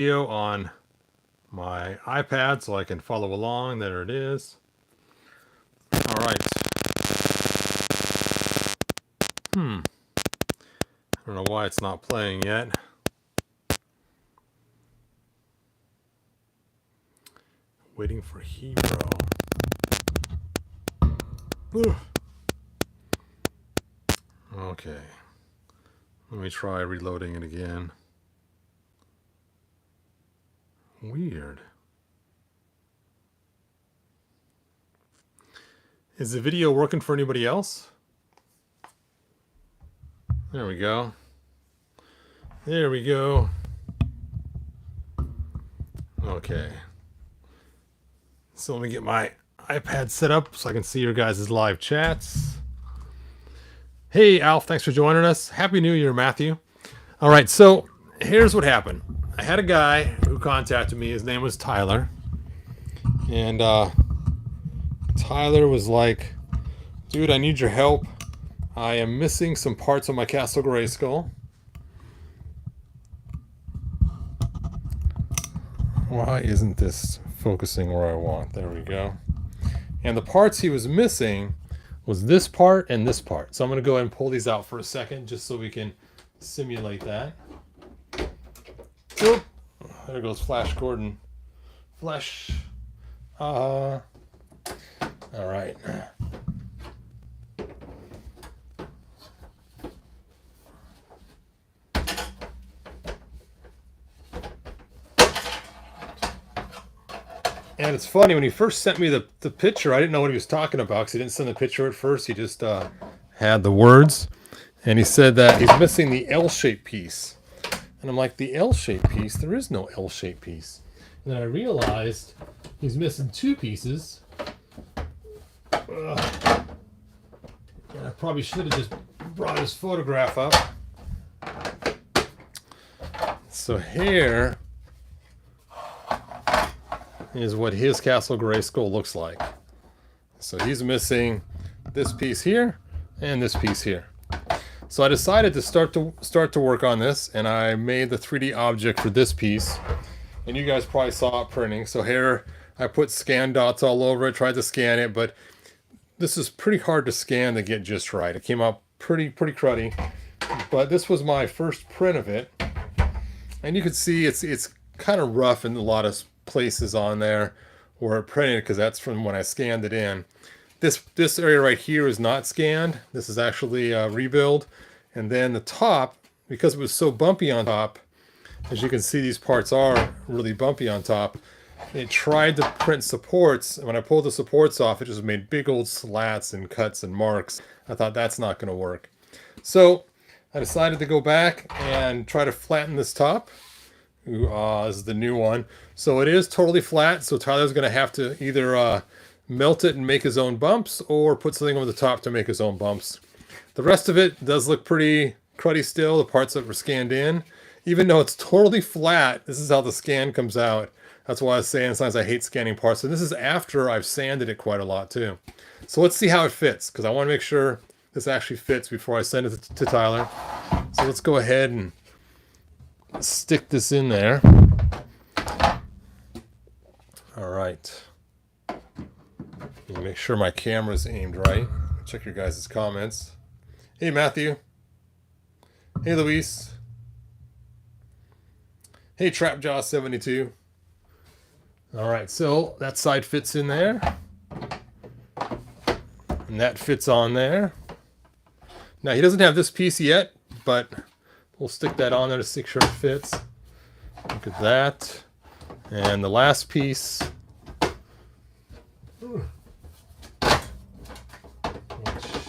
video on my iPad so I can follow along. There it is. All right. I don't know why it's not playing yet. Waiting for hero. Ugh. Okay. Let me try reloading it again. Weird. Is the video working for anybody else? There we go. There we go. Okay. So let me get my iPad set up so I can see your guys' live chats. Hey, Alf, thanks for joining us. Happy New Year, Matthew. All right, so here's what happened. I had a guy who contacted me. His name was Tyler. And Tyler was like, dude, I need your help. I am missing some parts of my Castle Grayskull. Why isn't this focusing where I want? There we go. And the parts he was missing was this part and this part. So I'm going to go ahead and pull these out for a second just so we can simulate that. Oop. There goes Flash Gordon. Flash. All right. And it's funny, when he first sent me the picture, I didn't know what he was talking about because he didn't send the picture at first. He just had the words. And he said that he's missing the L-shaped piece. And I'm like, the L-shaped piece? There is no L-shaped piece. And then I realized he's missing two pieces. And I probably should have just brought his photograph up. So here is what his Castle Grayskull looks like. So he's missing this piece here and this piece here. So I decided to start to work on this, and I made the 3D object for this piece. And you guys probably saw it printing. So here I put scan dots all over it, tried to scan it, but this is pretty hard to scan to get just right. It came out pretty cruddy. But this was my first print of it. And you can see it's kind of rough in a lot of places on there where it printed, because that's from when I scanned it in. This area right here is not scanned. This is actually a rebuild. And then the top, because it was so bumpy on top, as you can see, these parts are really bumpy on top. It tried to print supports, and when I pulled the supports off, it just made big old slats and cuts and marks. I thought that's not going to work. So I decided to go back and try to flatten this top. This is the new one. So it is totally flat, so Tyler's going to have to either melt it and make his own bumps, or put something over the top to make his own bumps. The rest of it does look pretty cruddy still, the parts that were scanned in. Even though it's totally flat, this is how the scan comes out. That's why I was saying sometimes I hate scanning parts. And this is after I've sanded it quite a lot too. So let's see how it fits, because I want to make sure this actually fits before I send it to Tyler. So let's go ahead and stick this in there. All right. Make sure my camera's aimed right. Check your guys' comments. Hey, Matthew. Hey, Luis. Hey, Trapjaw72. All right, so that side fits in there. And that fits on there. Now, he doesn't have this piece yet, but we'll stick that on there to make sure it fits. Look at that. And the last piece.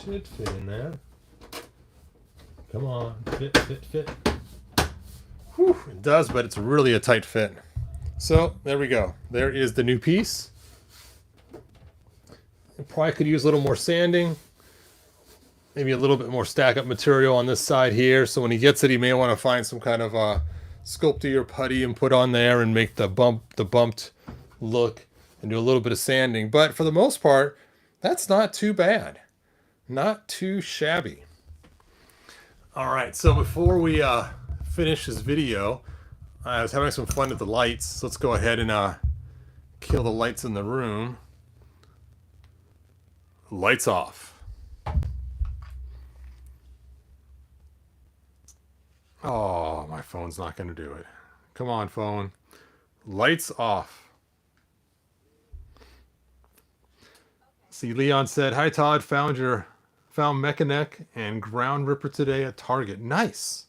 Should fit in there. Come on, fit. Whew, it does, but it's really a tight fit. So there we go. There is the new piece. It probably could use a little more sanding. Maybe a little bit more stack up material on this side here. So when he gets it, he may want to find some kind of Sculpty or putty and put on there and make the bumped look and do a little bit of sanding. But for the most part, that's not too bad. Not too shabby. All right, so before we finish this video, I was having some fun with the lights. So let's go ahead and kill the lights in the room. Lights off. Oh, my phone's not going to do it. Come on, phone. Lights off. See, Leon said, "Hi Todd, found Mechanic and Ground Ripper today at Target." Nice.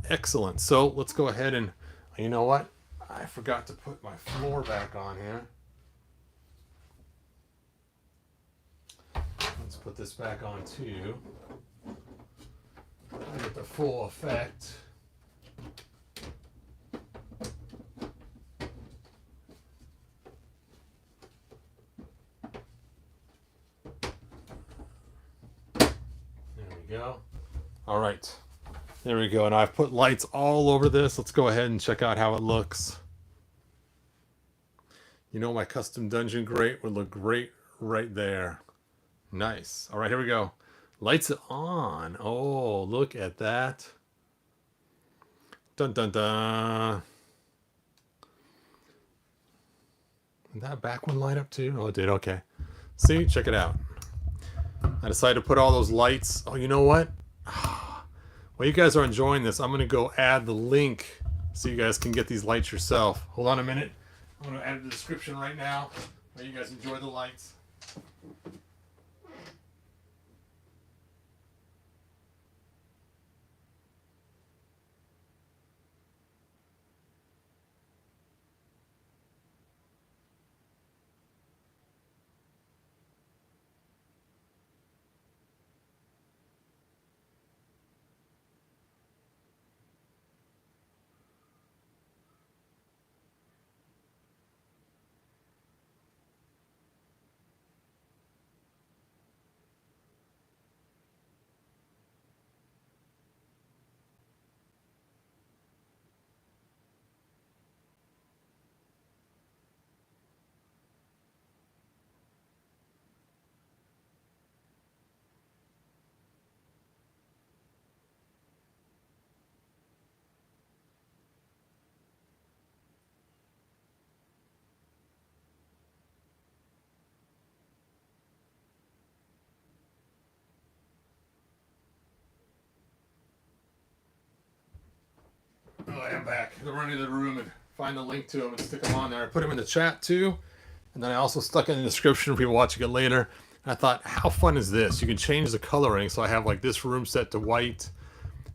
Excellent. So let's go ahead and, you know what? I forgot to put my floor back on here. Let's put this back on too. Get the full effect. Go. All right, there we go. And I've put lights all over this. Let's go ahead and check out how it looks. You know, my custom dungeon grate would look great right there. Nice. All right, here we go. Lights on. Oh, look at that. Dun dun dun. Did that back one light up too? Oh, it did. Okay. See, check it out. I decided to put all those lights. Oh, you know what? While you guys are enjoying this, I'm going to go add the link so you guys can get these lights yourself. Hold on a minute. I'm going to add the description right now while you guys enjoy the lights. Oh, I'm back. I'm running to the room and find the link to them and stick them on there. I put them in the chat too. And then I also stuck it in the description for people watching it later. And I thought, how fun is this? You can change the coloring. So I have like this room set to white.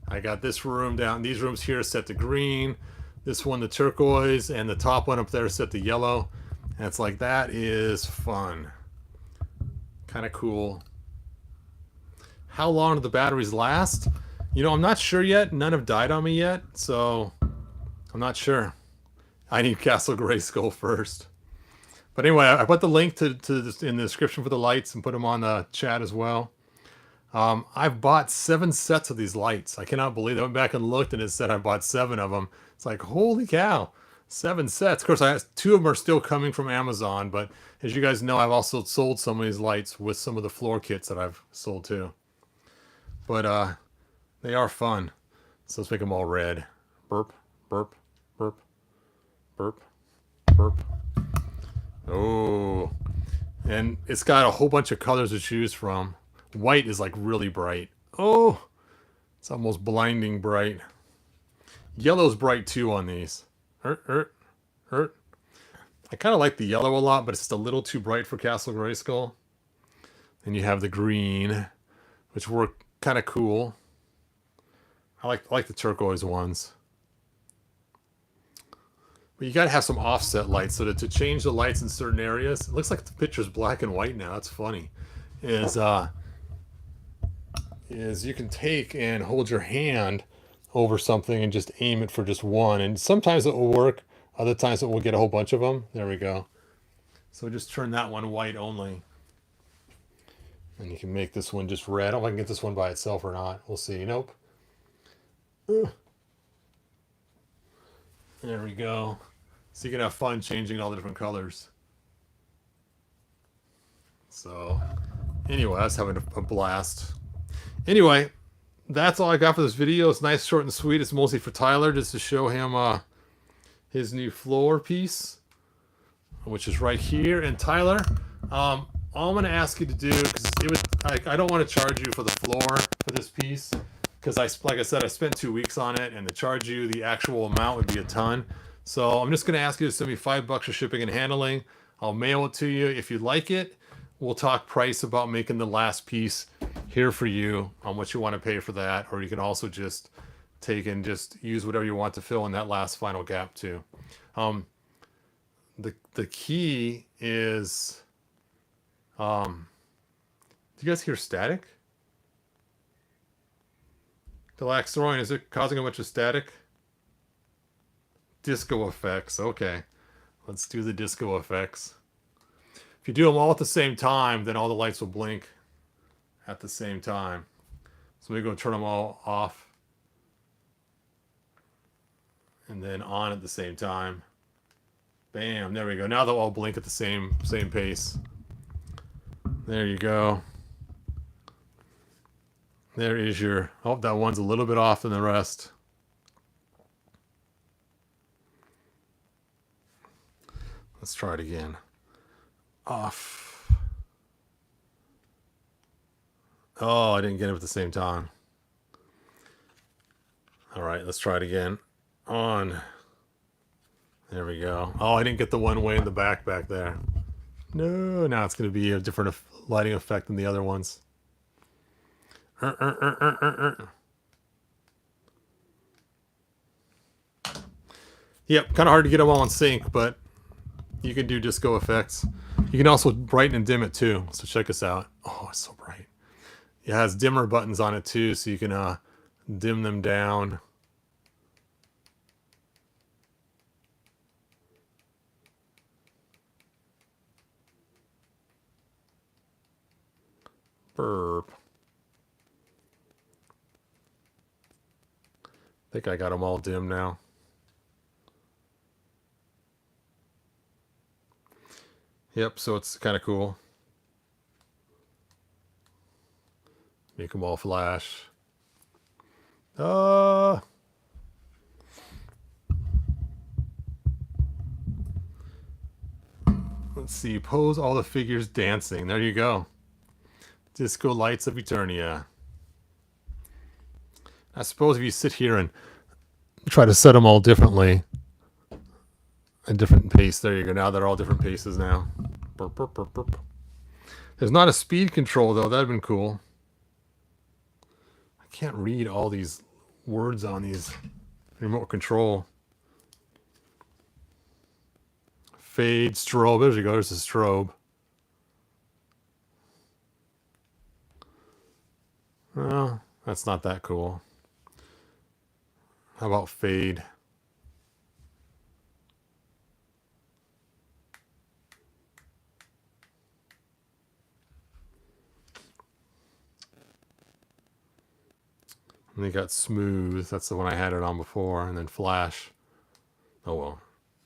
I got this room down. These rooms here set to green. This one to turquoise. And the top one up there set to yellow. And it's like, that is fun. Kind of cool. How long do the batteries last? You know, I'm not sure yet. None have died on me yet. So I'm not sure. I need Castle Grayskull first. But anyway, I put the link to this in the description for the lights and put them on the chat as well. I've bought 7 sets of these lights. I cannot believe it. I went back and looked and it said I bought 7 of them. It's like, holy cow, 7 sets. Of course, 2 of them are still coming from Amazon. But as you guys know, I've also sold some of these lights with some of the floor kits that I've sold too. But they are fun. So let's make them all red. Burp, burp, burp, burp, burp. Oh, and it's got a whole bunch of colors to choose from. White is like really bright. Oh, it's almost blinding bright. Yellow's bright too on these. I kind of like the yellow a lot, but it's just a little too bright for Castle Grayskull. Then you have the green, which work kind of cool. I like the turquoise ones. But you gotta have some offset lights so that to change the lights in certain areas. It looks like the picture's black and white now. That's funny. Is you can take and hold your hand over something and just aim it for just one. And sometimes it will work. Other times it will get a whole bunch of them. There we go. So just turn that one white only. And you can make this one just red. I don't know if I can get this one by itself or not. We'll see. Nope. There we go. So you can have fun changing all the different colors. So anyway, I was having a blast. Anyway, that's all I got for this video. It's nice, short, and sweet. It's mostly for Tyler, just to show him his new floor piece, which is right here. And Tyler, all I'm going to ask you to do, because I don't want to charge you for the floor for this piece, because like I said, I spent 2 weeks on it, and to charge you the actual amount would be a ton. So I'm just going to ask you to send me $5 for shipping and handling. I'll mail it to you. If you like it, we'll talk price about making the last piece here for you on what you want to pay for that, or you can also just take and just use whatever you want to fill in that last final gap too. The key is, do you guys hear static? Delaxoroin, is it causing a bunch of static? Disco effects, okay. Let's do the disco effects. If you do them all at the same time, then all the lights will blink at the same time. So we go turn them all off and then on at the same time. Bam, there we go. Now they'll all blink at the same pace. There you go. There is your... Oh, that one's a little bit off than the rest. Let's try it again. Off. Oh, I didn't get it at the same time. All right, let's try it again. On. There we go. Oh, I didn't get the one way in the back there. No, now it's going to be a different lighting effect than the other ones. Yep, kind of hard to get them all in sync, but you can do disco effects. You can also brighten and dim it too. So check this out. Oh, it's so bright. It has dimmer buttons on it too, so you can dim them down. Burp. I think I got them all dim now. Yep, so it's kind of cool. Make them all flash. Let's see, pose all the figures dancing. There you go. Disco Lights of Eternia. I suppose if you sit here and try to set them all differently, a different pace. There you go. Now they're all different paces now. Burp, burp, burp, burp. There's not a speed control though. That'd been cool. I can't read all these words on these remote control. Fade, strobe. There you go. There's the strobe. Well, that's not that cool. How about fade? And they got smooth. That's the one I had it on before. And then flash. Oh well.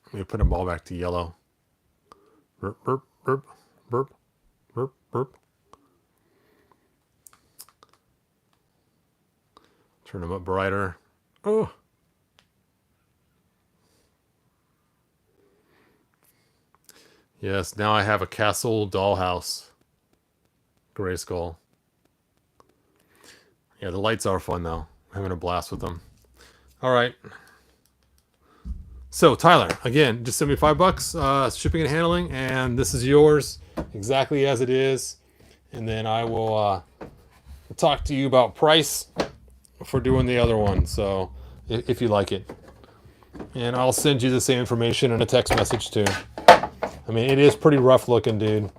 Let me put them all back to yellow. Burp, burp, burp, burp, burp, burp. Turn them up brighter. Oh. Yes, now I have a castle dollhouse. Grayskull. Yeah, the lights are fun though. I'm having a blast with them. All right. So Tyler, again, just send me $5, shipping and handling, and this is yours exactly as it is. And then I will talk to you about price for doing the other one. So if you like it, and I'll send you the same information in a text message too. I mean, it is pretty rough looking, dude.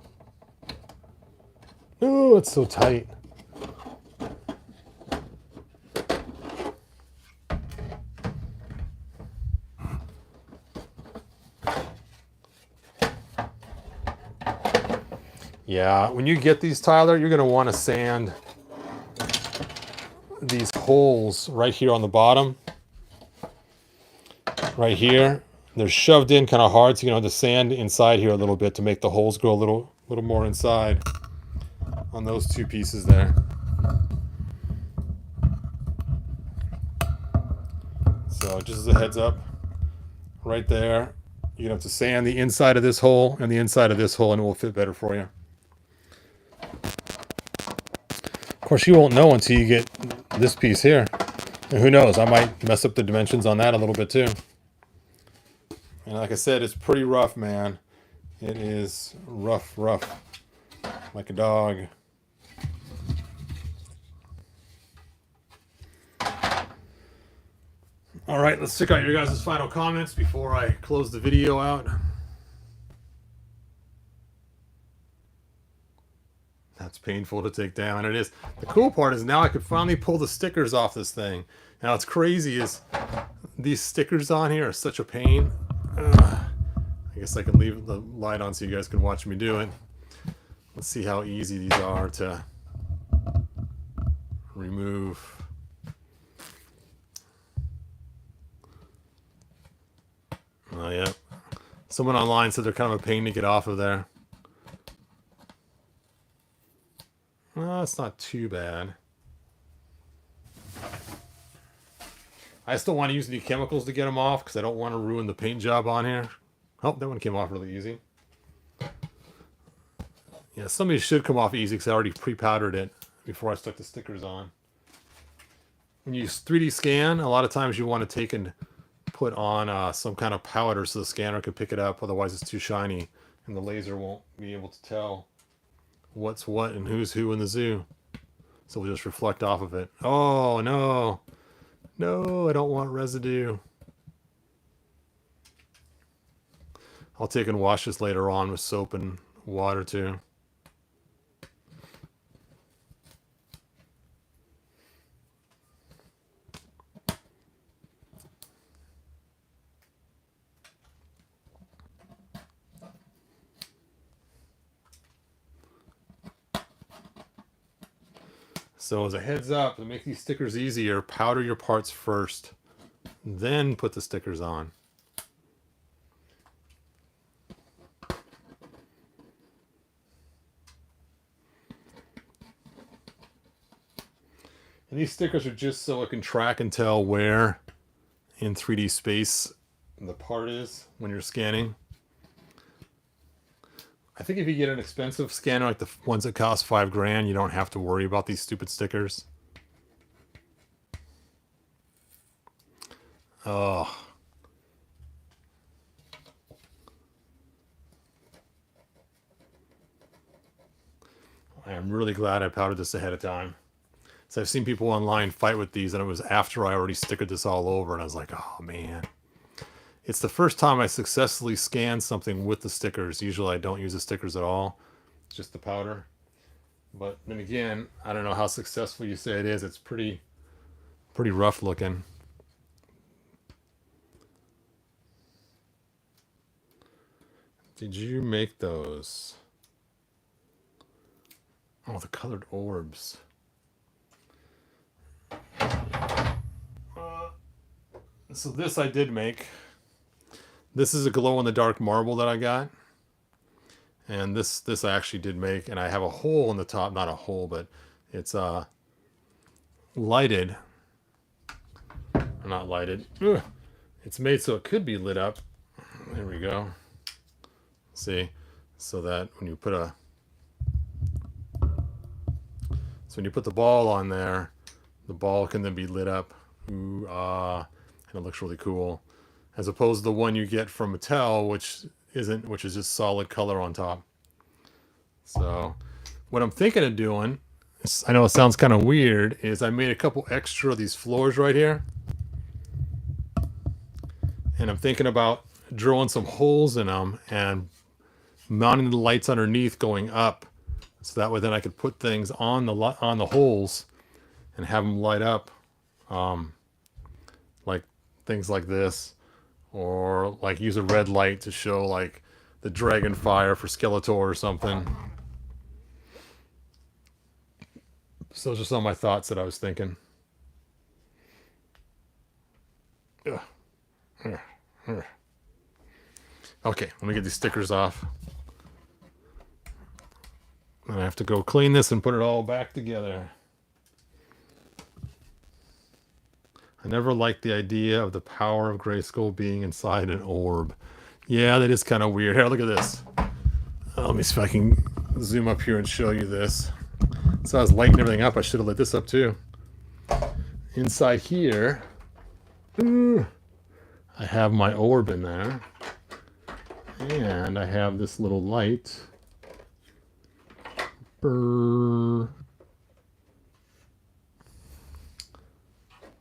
Oh, it's so tight. Yeah, when you get these, Tyler, you're going to want to sand these holes right here on the bottom. Right here. They're shoved in kind of hard, so you know, the sand inside here a little bit to make the holes go a little more inside on those two pieces there. So just as a heads up, right there. You're gonna have to sand the inside of this hole and the inside of this hole, and it will fit better for you. Of course, you won't know until you get this piece here. And who knows, I might mess up the dimensions on that a little bit too. And like I said, it's pretty rough, man. It is rough, like a dog. All right, let's check out your guys' final comments before I close the video out. That's painful to take down. It is. The cool part is now I could finally pull the stickers off this thing. Now what's crazy is these stickers on here are such a pain. I guess I can leave the light on so you guys can watch me do it. Let's see how easy these are to remove. Oh yeah. Someone online said they're kind of a pain to get off of there. Well, it's not too bad. I still want to use any chemicals to get them off because I don't want to ruin the paint job on here. Oh, that one came off really easy. Yeah, some of these should come off easy because I already pre-powdered it before I stuck the stickers on. When you 3D scan, a lot of times you want to take and put on some kind of powder so the scanner can pick it up. Otherwise it's too shiny and the laser won't be able to tell what's what and who's who in the zoo. So we'll just reflect off of it. Oh, no. No, I don't want residue. I'll take and wash this later on with soap and water too. So as a heads up, to make these stickers easier, powder your parts first, then put the stickers on. And these stickers are just so I can track and tell where in 3D space the part is when you're scanning. I think if you get an expensive scanner like the ones that cost $5,000, you don't have to worry about these stupid stickers. Oh. I am really glad I powdered this ahead of time. So I've seen people online fight with these, and it was after I already stickered this all over, and I was like, oh man. It's the first time I successfully scanned something with the stickers. Usually I don't use the stickers at all. It's just the powder. But then again, I don't know how successful you say it is. It's pretty rough looking. Did you make those? Oh, the colored orbs. So this I did make. This is a glow-in-the-dark marble that I got. And this I actually did make. And I have a hole in the top. Not a hole, but it's lighted. Or not lighted. Ugh. It's made so it could be lit up. There we go. See? So that when you put the ball on there, the ball can then be lit up. Ooh, and it looks really cool. As opposed to the one you get from Mattel, which is just solid color on top. So what I'm thinking of doing, I know it sounds kind of weird, is I made a couple extra of these floors right here. And I'm thinking about drilling some holes in them and mounting the lights underneath going up. So that way then I could put things on the holes and have them light up. Like things like this. Or like use a red light to show like the dragon fire for Skeletor or something. So those are some of my thoughts that I was thinking. Okay, let me get these stickers off. And I have to go clean this and put it all back together. I never liked the idea of the power of Grayskull being inside an orb. Yeah, that is kind of weird. Here, look at this. Let me see if I can zoom up here and show you this. So I was lighting everything up. I should have lit this up too. Inside here, I have my orb in there. And I have this little light. Brrr.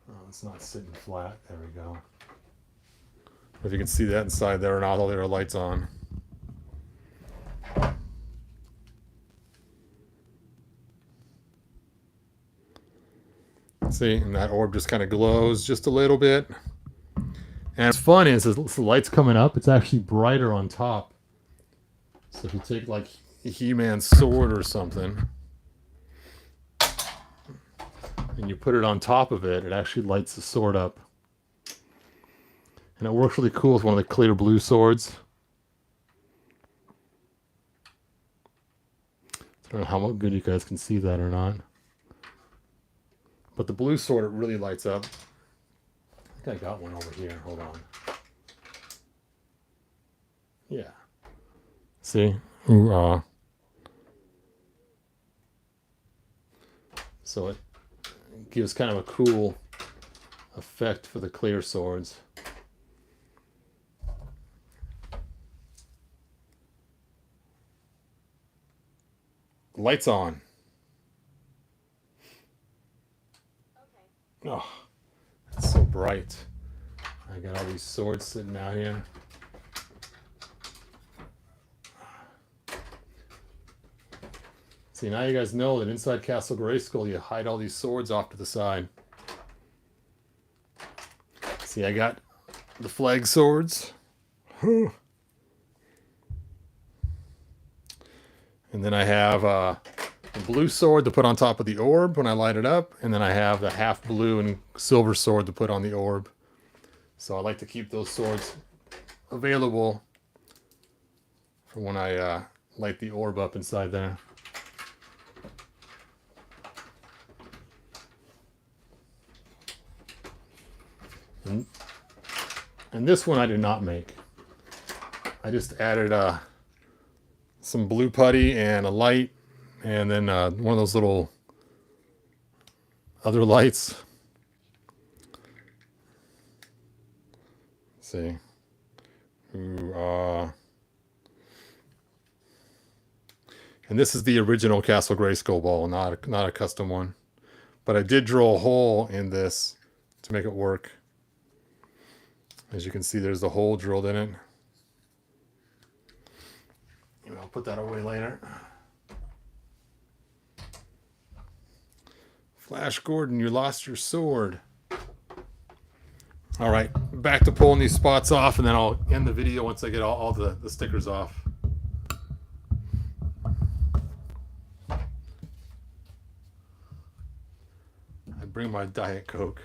Oh, it's not sitting flat. There we go. If you can see that inside there or not, all there are lights on. See, and that orb just kind of glows just a little bit. And what's fun is the light's coming up, it's actually brighter on top. So if you take like He-Man's sword or something, and you put it on top of it, it actually lights the sword up. And it works really cool with one of the clear blue swords. I don't know how good you guys can see that or not. But the blue sword, it really lights up. I think I got one over here. Hold on. Yeah. See? Ooh, so it gives kind of a cool effect for the clear swords. Lights on. Oh, it's so bright. I got all these swords sitting out here. See, now you guys know that inside Castle Grayskull, you hide all these swords off to the side. See, I got the flag swords. And then I have the blue sword to put on top of the orb when I light it up. And then I have the half blue and silver sword to put on the orb. So I like to keep those swords available for when I light the orb up inside there. And this one I did not make. I just added some blue putty and a light, and then one of those little other lights. Let's see. And this is the original Castle Grayskull ball, not a custom one. But I did drill a hole in this to make it work. As you can see, there's the hole drilled in it. I'll put that away later. Flash Gordon, you lost your sword. All right, back to pulling these spots off, and then I'll end the video once I get all the stickers off. I bring my Diet Coke.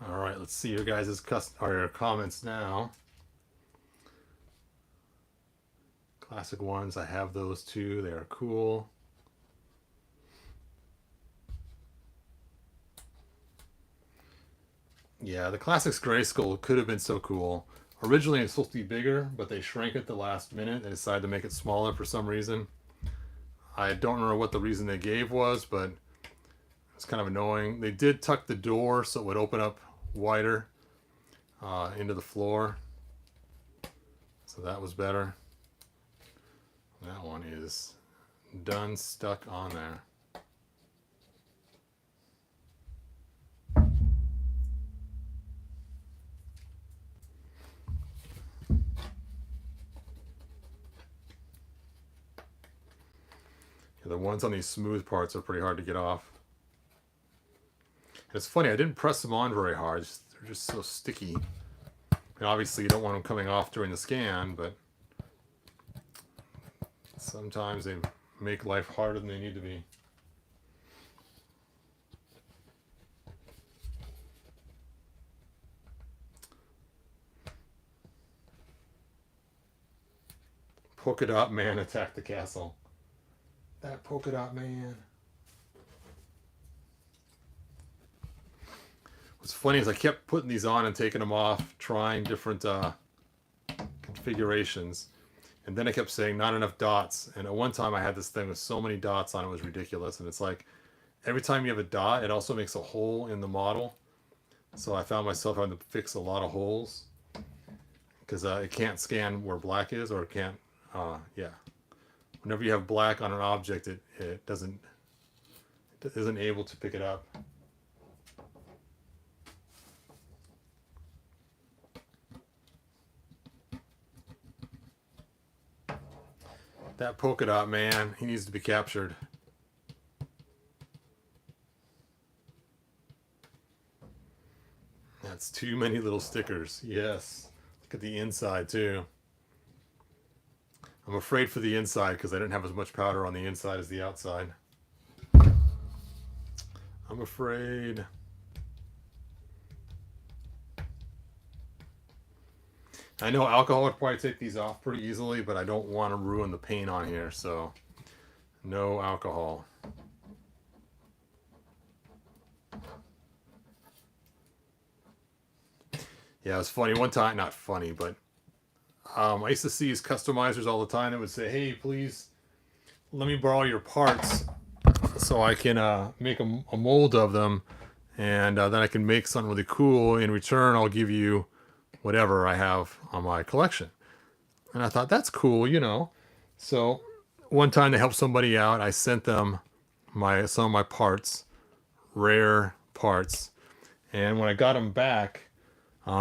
All right, let's see your guys' comments now. Classic ones, I have those too. They are cool. Yeah, the Classics Grayskull could have been so cool. Originally, it's supposed to be bigger, but they shrank it the last minute. They decided to make it smaller for some reason. I don't remember what the reason they gave was, but it's kind of annoying. They did tuck the door so it would open up wider into the floor, so that was better. That one is done stuck on there. Yeah, the ones on these smooth parts are pretty hard to get off. It's funny, I didn't press them on very hard. They're just so sticky. And obviously you don't want them coming off during the scan, but sometimes they make life harder than they need to be. polka dot man attacked the castle. That polka dot man. What's funny is I kept putting these on and taking them off, trying different configurations. And then I kept saying not enough dots. And at one time I had this thing with so many dots on it, it was ridiculous. And it's like every time you have a dot, it also makes a hole in the model. So I found myself having to fix a lot of holes because it can't scan where black is, or it can't, yeah. Whenever you have black on an object, it isn't able to pick it up. That polka dot man, he needs to be captured. That's too many little stickers. Yes. Look at the inside too. I'm afraid for the inside because I didn't have as much powder on the inside as the outside. I'm afraid. I know alcohol would probably take these off pretty easily, but I don't want to ruin the paint on here, so no alcohol. Yeah, it was funny. One time, not funny, but I used to see these customizers all the time that would say, hey, please let me borrow your parts so I can make a mold of them, and then I can make something really cool. In return, I'll give you whatever I have on my collection. And I thought, that's cool, you know. So one time to help somebody out, I sent them some of my parts, rare parts. And when I got them back,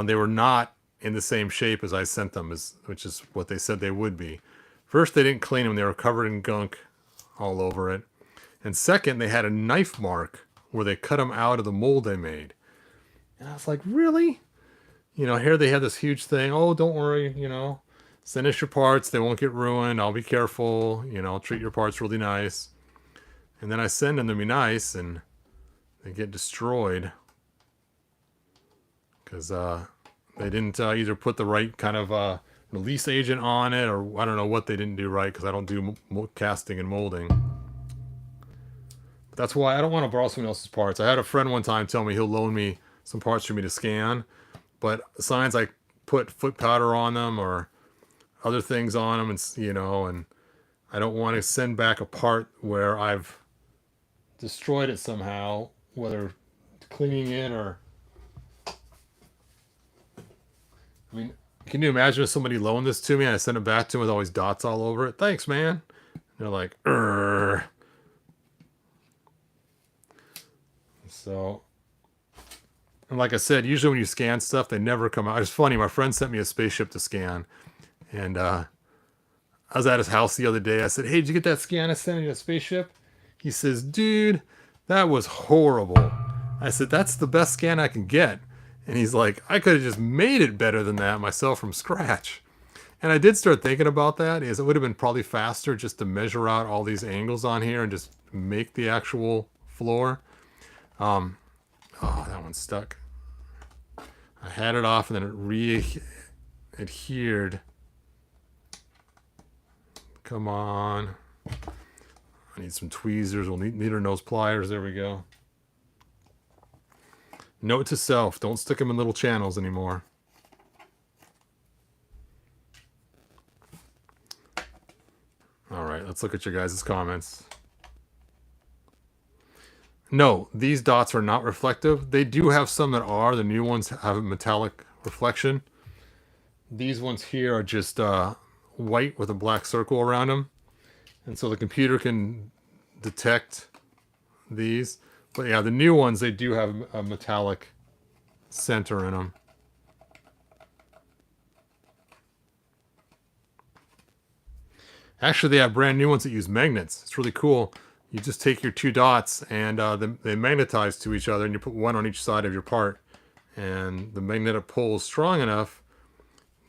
they were not in the same shape as I sent them, which is what they said they would be. First, they didn't clean them. They were covered in gunk all over it. And second, they had a knife mark where they cut them out of the mold they made. And I was like, really? You know, here they had this huge thing. Oh, don't worry, you know, send us your parts. They won't get ruined. I'll be careful. You know, treat your parts really nice. And then I send them to be nice, and they get destroyed because they didn't either put the right kind of release agent on it, or I don't know what they didn't do right, because I don't do casting and molding. But that's why I don't want to borrow someone else's parts. I had a friend one time tell me he'll loan me some parts for me to scan. But signs I put foot powder on them or other things on them, and you know, and I don't want to send back a part where I've destroyed it somehow, whether cleaning it or. I mean, can you imagine if somebody loaned this to me and I sent it back to them with all these dots all over it? Thanks, man. And they're like, "Urgh." So. And like I said, usually when you scan stuff, they never come out. It's funny, my friend sent me a spaceship to scan. And I was at his house the other day. I said, hey, did you get that scan I sent you, a spaceship? He says, dude, that was horrible. I said, that's the best scan I can get. And he's like, I could have just made it better than that myself from scratch. And I did start thinking about that. It would have been probably faster just to measure out all these angles on here and just make the actual floor. Oh, that one's stuck. I had it off and then it re-adhered. Come on. I need some tweezers. We'll need our nose pliers. There we go. Note to self, don't stick them in little channels anymore. All right, let's look at your guys' comments. No, these dots are not reflective. They do have some that are. The new ones have a metallic reflection. These ones here are just white with a black circle around them. And so the computer can detect these. But yeah, the new ones, they do have a metallic center in them. Actually, they have brand new ones that use magnets. It's really cool. You just take your two dots and they magnetize to each other, and you put one on each side of your part. And the magnetic pole is strong enough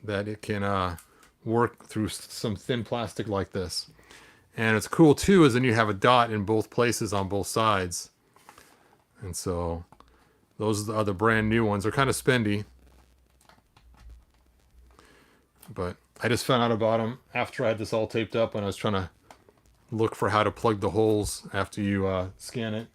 that it can work through some thin plastic like this. And it's cool too, is then you have a dot in both places on both sides. And so those are the brand new ones. They're kind of spendy, but I just found out about them after I had this all taped up when I was trying to look for how to plug the holes after you scan it.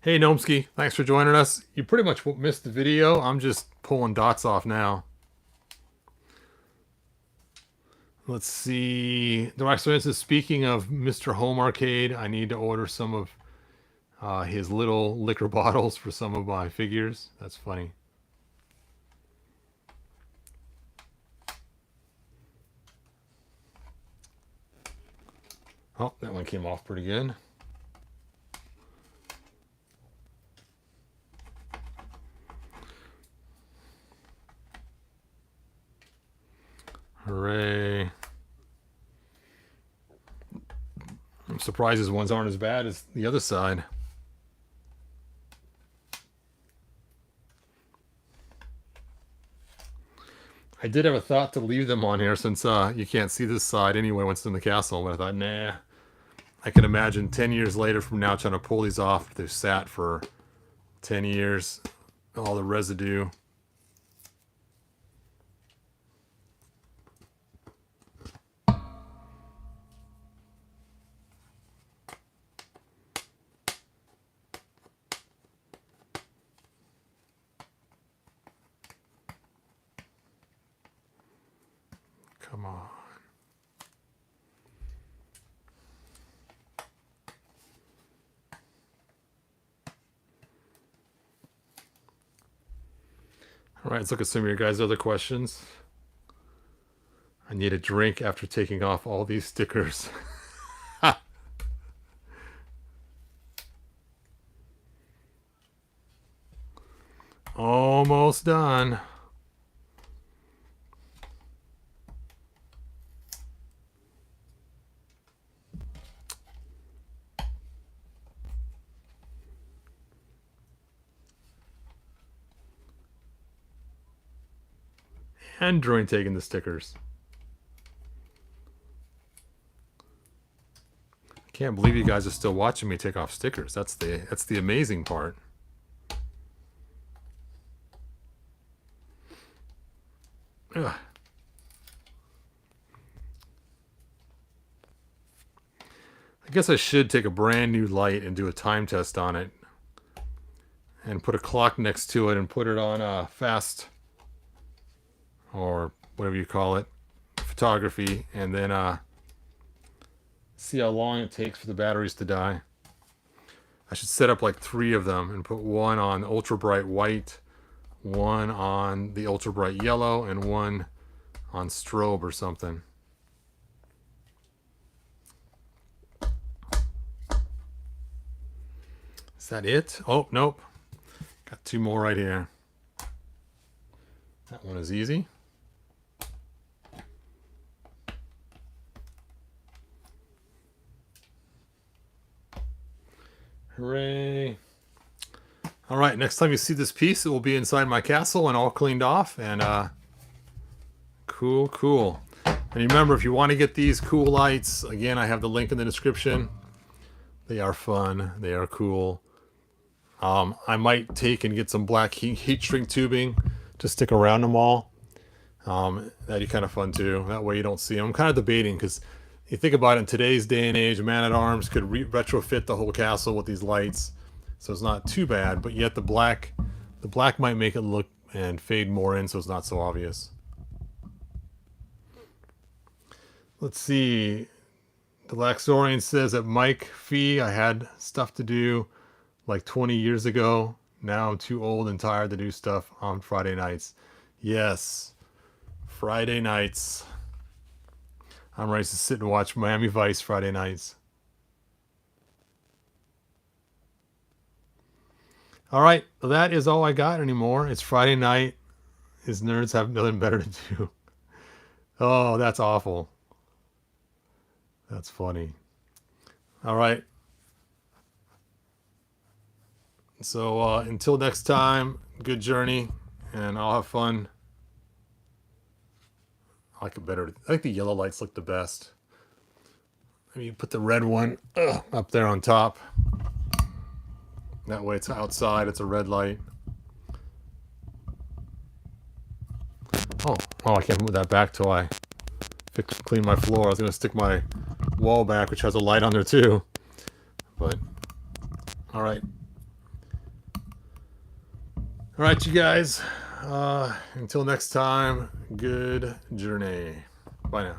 Hey Gnomsky, thanks for joining us. You pretty much missed the video. I'm just pulling dots off now. Let's see. Direct Services, speaking of Mr. Home Arcade, I need to order some of his little liquor bottles for some of my figures. That's funny. Oh, that one came off pretty good. Hooray. I'm surprised his ones aren't as bad as the other side. I did have a thought to leave them on here since you can't see this side anyway once it's in the castle, but I thought, nah. I can imagine 10 years later from now trying to pull these off. They've sat for 10 years. All the residue. Come on. All right, let's look at some of your guys' other questions. I need a drink after taking off all these stickers. Almost done. And during taking the stickers. I can't believe you guys are still watching me take off stickers. That's the amazing part. Ugh. I guess I should take a brand new light and do a time test on it. And put a clock next to it and put it on fast, or whatever you call it, photography, and then see how long it takes for the batteries to die. I should set up like 3 of them and put one on ultra bright white, one on the ultra bright yellow, and one on strobe or something. Is that it? Oh, nope. Got 2 more right here. That one is easy. Hooray. All right, next time you see this piece, it will be inside my castle and all cleaned off. And cool. And remember, if you want to get these cool lights, again, I have the link in the description. They are fun. They are cool. I might take and get some black heat shrink tubing to stick around them all. That'd be kind of fun too. That way you don't see them. I'm kind of debating because you think about it, in today's day and age, Man-at-Arms could retrofit the whole castle with these lights, so it's not too bad. But yet the black might make it look and fade more in, so it's not so obvious. Let's see. The Laxorian says that Mike Fee, I had stuff to do like 20 years ago. Now I'm too old and tired to do stuff on Friday nights. Yes, Friday nights. I'm ready to sit and watch Miami Vice Friday nights. All right, well, that is all I got anymore. It's Friday night. His nerds have nothing better to do. Oh, that's awful. That's funny. All right. So until next time, good journey, and I'll have fun. I like it better. I think the yellow lights look the best. Maybe put the red one up there on top. That way it's outside, it's a red light. Oh, I can't move that back till I clean my floor. I was going to stick my wall back, which has a light on there too. But, alright. Alright, you guys. Until next time, good journey. Bye now.